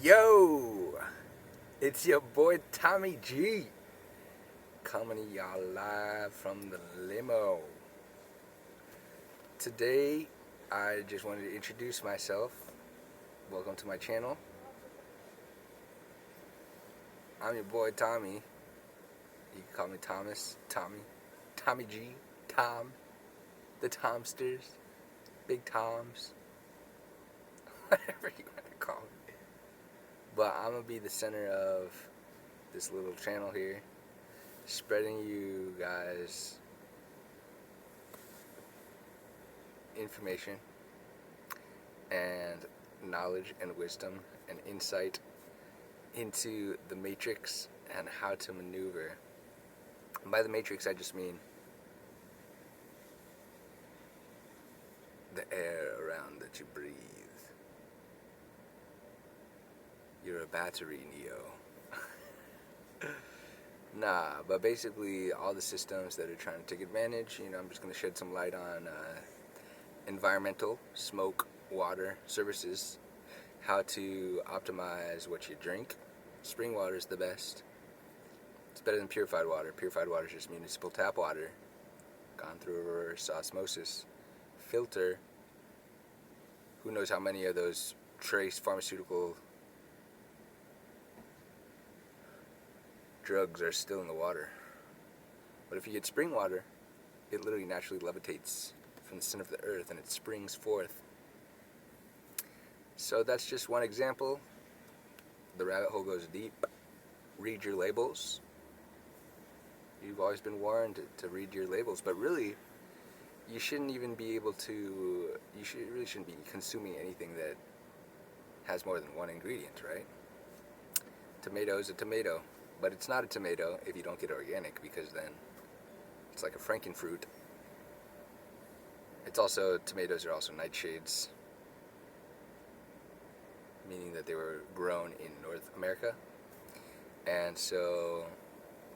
Yo, it's your boy Tommy G coming to y'all live from the limo. Today, I just wanted to introduce myself. Welcome to my channel. I'm your boy Tommy. You can call me Thomas, Tommy G, Tom, the Tomsters, Big Toms, whatever you want to call me. But I'm going to be the center of this little channel here, spreading you guys information and knowledge and wisdom and insight into the Matrix and how to maneuver. And by the Matrix, I just mean the air around that you breathe. You're a battery, Neo. Nah, but basically all the systems that are trying to take advantage, I'm just going to shed some light on environmental, smoke, water, services, how to optimize what you drink. Spring water is the best. It's better than purified water. Purified water is just municipal tap water, gone through a reverse osmosis filter. Who knows how many of those trace pharmaceutical drugs are still in the water. But if you get spring water, it literally naturally levitates from the center of the earth and it springs forth. So that's just one example. The rabbit hole goes deep. Read your labels. You've always been warned to read your labels, but really, you shouldn't even be able to, really shouldn't be consuming anything that has more than one ingredient, right? Tomato is a tomato, but it's not a tomato if you don't get organic, because then it's like a frankenfruit. It's also, tomatoes are also nightshades, meaning that they were grown in North America. And so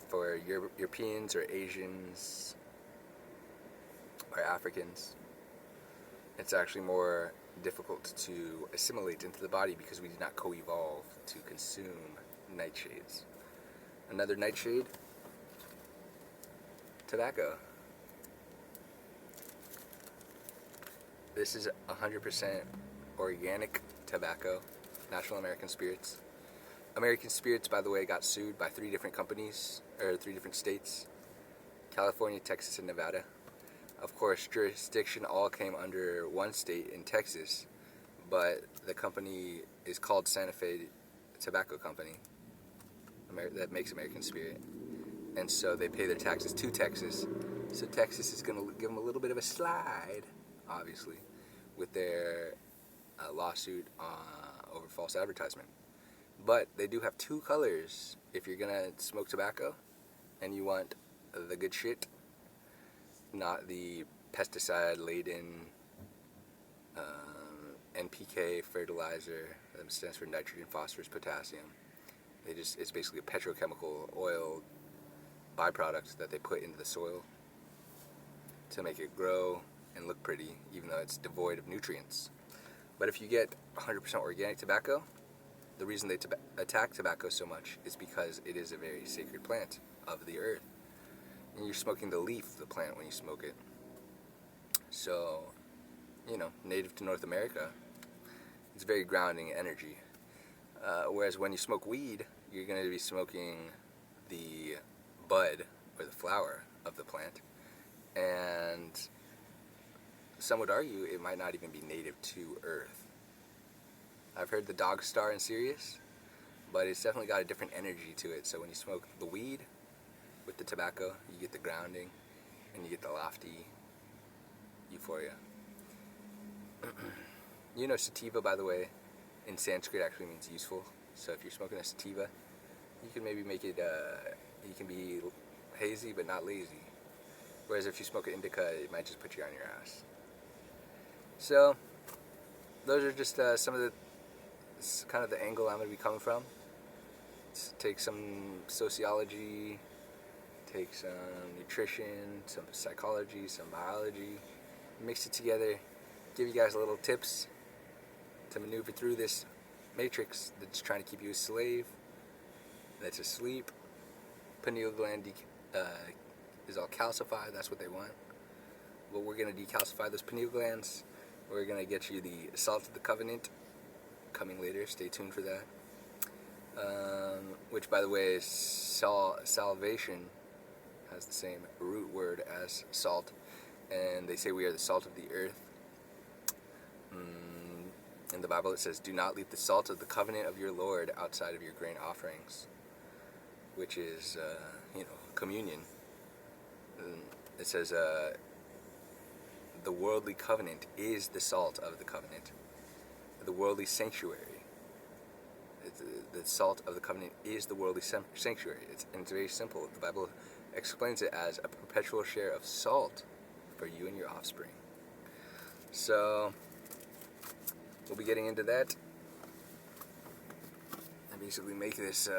for Europeans or Asians or Africans, it's actually more difficult to assimilate into the body because we did not co-evolve to consume nightshades. Another nightshade, tobacco. This is 100% organic tobacco, Natural American Spirits. American Spirits, by the way, got sued by 3 different companies, or 3 different states: California, Texas, and Nevada. Of course, jurisdiction all came under one state in Texas, but the company is called Santa Fe Tobacco Company that makes American Spirit. And so they pay their taxes to Texas. So Texas is going to give them a little bit of a slide, obviously, with their lawsuit over false advertisement. But they do have 2 colors if you're going to smoke tobacco and you want the good shit, not the pesticide-laden NPK fertilizer that stands for nitrogen, phosphorus, potassium. It's basically a petrochemical oil byproduct that they put into the soil to make it grow and look pretty, even though it's devoid of nutrients. But if you get 100% organic tobacco, the reason they attack tobacco so much is because it is a very sacred plant of the earth. And you're smoking the leaf of the plant when you smoke it. So, native to North America, it's very grounding energy. Whereas when you smoke weed, you're going to be smoking the bud or the flower of the plant. And some would argue it might not even be native to Earth. I've heard the dog star in Sirius, but it's definitely got a different energy to it. So when you smoke the weed with the tobacco, you get the grounding and you get the lofty euphoria. Sativa, by the way, in Sanskrit actually means useful. So if you're smoking a sativa, you can maybe make it, you can be hazy but not lazy. Whereas if you smoke an indica, it might just put you on your ass. So those are just some of the kind of the angle I'm going to be coming from. Take some sociology, take some nutrition, some psychology, some biology, mix it together, give you guys a little tips to maneuver through this matrix that's trying to keep you a slave, that's asleep. Pineal gland is all calcified. That's what they want. Well, we're going to decalcify those pineal glands. We're going to get you the salt of the covenant coming later. Stay tuned for that. Which, by the way, is salvation has the same root word as salt. And they say we are the salt of the earth. In the Bible it says, do not leave the salt of the covenant of your Lord outside of your grain offerings, which is, communion. It says, the worldly covenant is the salt of the covenant. The worldly sanctuary. The salt of the covenant is the worldly sanctuary. It's very simple. The Bible explains it as a perpetual share of salt for you and your offspring. So, we'll be getting into that. I basically make this,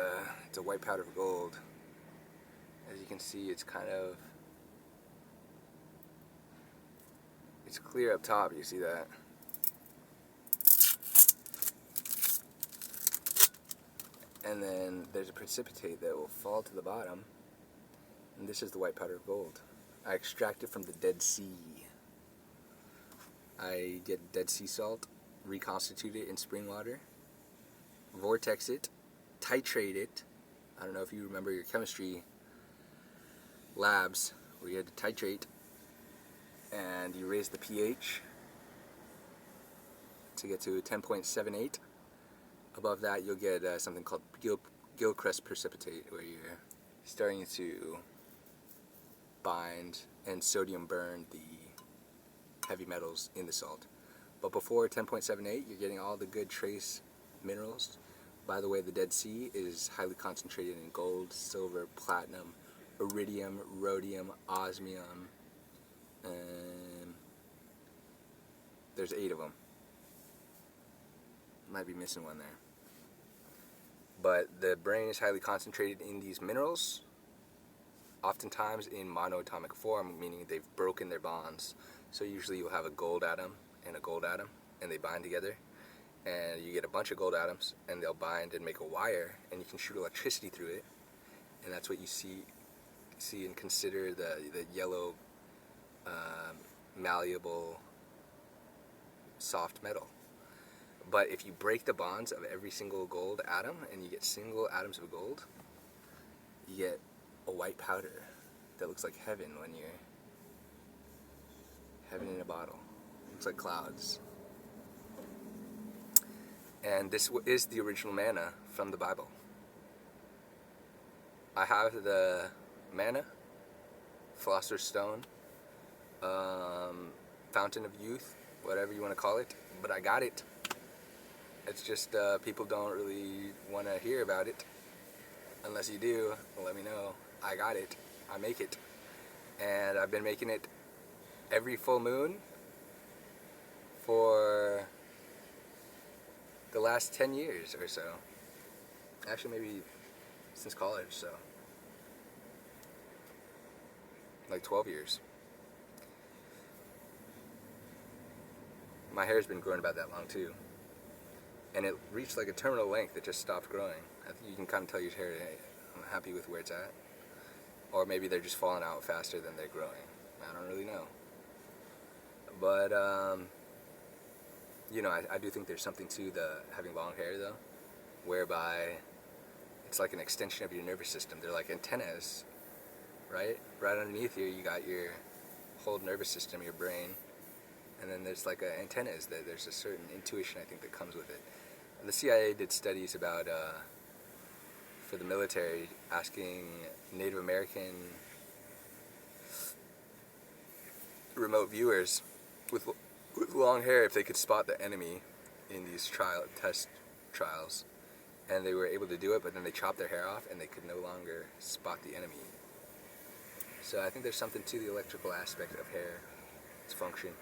it's a white powder of gold. As you can see, it's clear up top, you see that? And then there's a precipitate that will fall to the bottom, and this is the white powder of gold. I extract it from the Dead Sea. I get Dead Sea salt, reconstitute it in spring water, vortex it, titrate it. I don't know if you remember your chemistry labs where you had to titrate, and you raise the pH to get to 10.78. Above that, you'll get something called Gilchrist precipitate, where you're starting to bind and sodium burn the heavy metals in the salt. But before 10.78, you're getting all the good trace minerals. By the way, the Dead Sea is highly concentrated in gold, silver, platinum, iridium, rhodium, osmium, and there's 8 of them. Might be missing one there. But the brain is highly concentrated in these minerals, oftentimes in monoatomic form, meaning they've broken their bonds. So usually you'll have a gold atom and a gold atom, and they bind together, and you get a bunch of gold atoms, and they'll bind and make a wire, and you can shoot electricity through it, and that's what you see and consider the yellow, malleable, soft metal. But if you break the bonds of every single gold atom and you get single atoms of gold, you get a white powder that looks like heaven when you're heaven in a bottle. It looks like clouds. And this is the original manna from the Bible. I have the manna, Philosopher's Stone, Fountain of Youth, whatever you want to call it, but I got it. It's just people don't really want to hear about it. Unless you do, let me know. I got it. I make it. And I've been making it every full moon for the last 10 years or so. Actually, maybe since college, so. Like 12 years. My hair's been growing about that long too. And it reached like a terminal length, it just stopped growing. I think you can kind of tell your hair, hey, I'm happy with where it's at. Or maybe they're just falling out faster than they're growing. I don't really know. But, I do think there's something to the having long hair though, whereby it's like an extension of your nervous system. They're like antennas, right? Right underneath here you got your whole nervous system, your brain. And then there's like antennas, there's a certain intuition I think that comes with it. And the CIA did studies about, for the military, asking Native American remote viewers with long hair if they could spot the enemy in these test trials. And they were able to do it, but then they chopped their hair off and they could no longer spot the enemy. So I think there's something to the electrical aspect of hair, its function.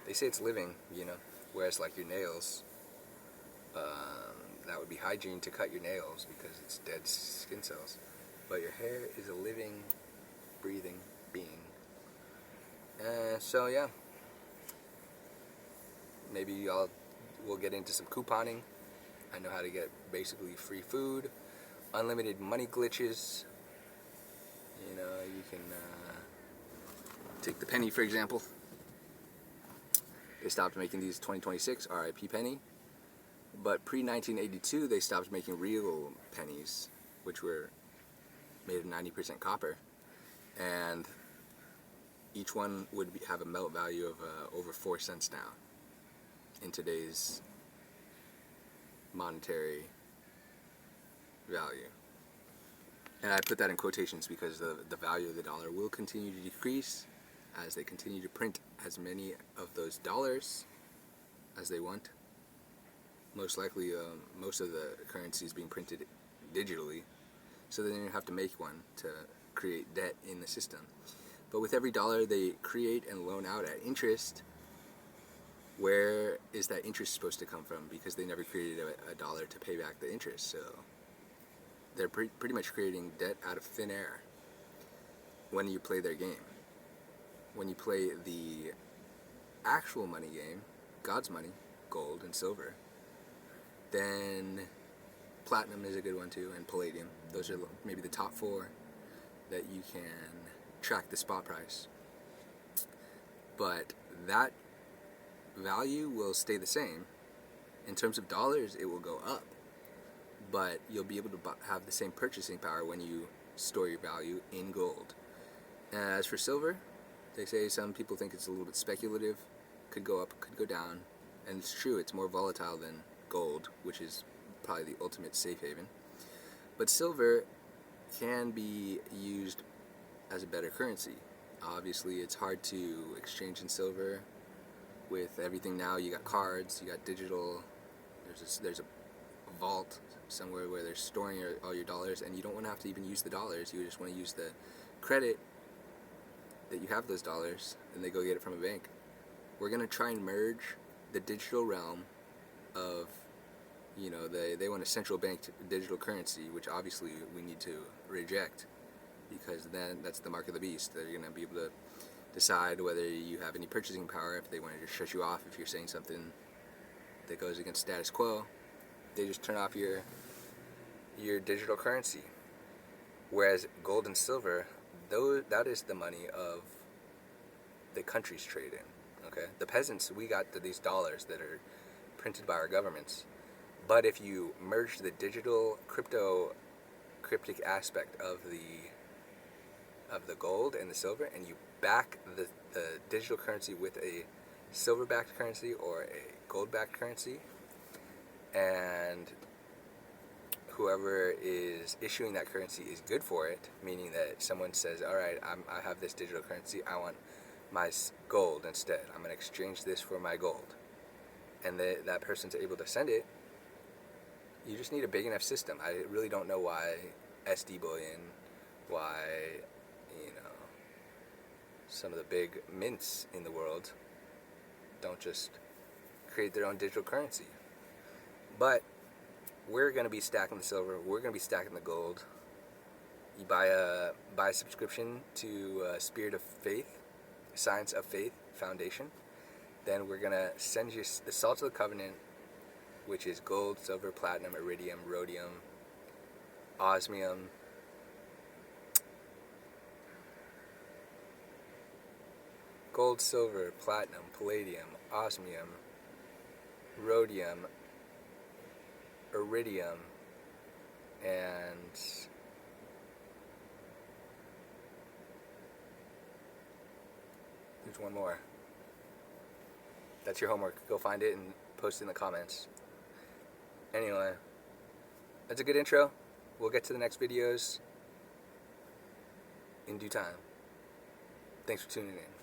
They say it's living, whereas like your nails, that would be hygiene to cut your nails because it's dead skin cells. But your hair is a living, breathing being. So yeah, maybe we'll get into some couponing I know how to get basically free food, unlimited money glitches. You know, you can take the penny for example. They stopped making these 2026, RIP penny. But pre-1982, they stopped making real pennies, which were made of 90% copper. And each one would have a melt value of over 4 cents now in today's monetary value. And I put that in quotations because the value of the dollar will continue to decrease as they continue to print as many of those dollars as they want. Most likely, most of the currency is being printed digitally, so they don't have to make one to create debt in the system. But with every dollar they create and loan out at interest, where is that interest supposed to come from? Because they never created a dollar to pay back the interest, so they're pretty much creating debt out of thin air when you play their game. When you play the actual money game, God's money, gold and silver, then platinum is a good one too, and palladium. Those are maybe the top 4 that you can track the spot price. But that value will stay the same. In terms of dollars, it will go up, but you'll be able to have the same purchasing power when you store your value in gold. As for silver, they say some people think it's a little bit speculative, could go up, could go down, and it's true, it's more volatile than gold, which is probably the ultimate safe haven. But silver can be used as a better currency. Obviously, it's hard to exchange in silver. With everything now, you got cards, you got digital. There's a vault somewhere where they're storing all your dollars, and you don't want to have to even use the dollars. You just want to use the credit that you have those dollars, and they go get it from a bank. We're gonna try and merge the digital realm of, you know, they want a central bank digital currency, which obviously we need to reject, because then that's the mark of the beast. They're gonna be able to decide whether you have any purchasing power. If they want to just shut you off if you're saying something that goes against status quo, they just turn off your digital currency. Whereas gold and silver, that is the money of the countries trade in. Okay, the peasants, we got these dollars that are printed by our governments. But if you merge the digital cryptic aspect of the gold and the silver, and you back the digital currency with a silver-backed currency or a gold-backed currency, and whoever is issuing that currency is good for it, meaning that someone says, all right, I have this digital currency, I want my gold instead, I'm going to exchange this for my gold, and that person's able to send it. You just need a big enough system. I really don't know why SD bullion, why, you know, some of the big mints in the world don't just create their own digital currency. But we're going to be stacking the silver, we're going to be stacking the gold. You buy a subscription to Spirit of Faith, Science of Faith Foundation. Then we're going to send you the Salt of the Covenant, which is gold, silver, platinum, iridium, rhodium, osmium, gold, silver, platinum, palladium, osmium, rhodium, iridium, and there's one more. That's your homework. Go find it and post it in the comments. Anyway, that's a good intro. We'll get to the next videos in due time. Thanks for tuning in.